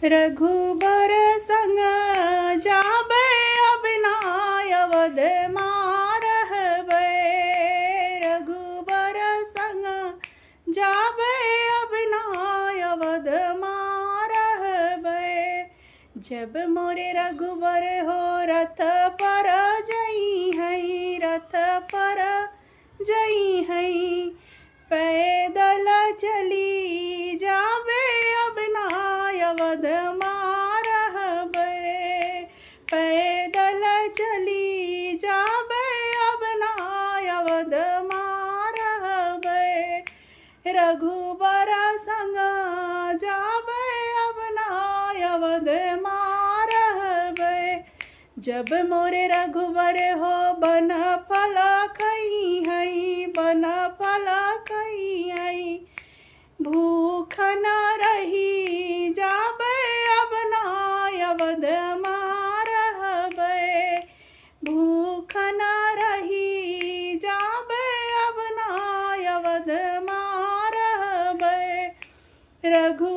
रघुबर संग जाबे अबिनाय अवध मारहबे। रघुबर संग जाबे अबिनाय अवध मारहबे। जब मोरे रघुबर हो रथ पर जई हई, रथ पर जई हई। पैदल चली जाबे अबिनाय अवध मारहबे। पैदल चली जाबे अबिनाय अवध मारहबे। रघुबर संग जाबे अबिनाय अवध मारहबे। जब मोरे रघुबर हो बन फल खई हई, बन फल खई हई। भूख न रही जाबे अबिनाय अवध मारहबे। भूख न रही जाबे अबिनाय अवध मारहबे। रघु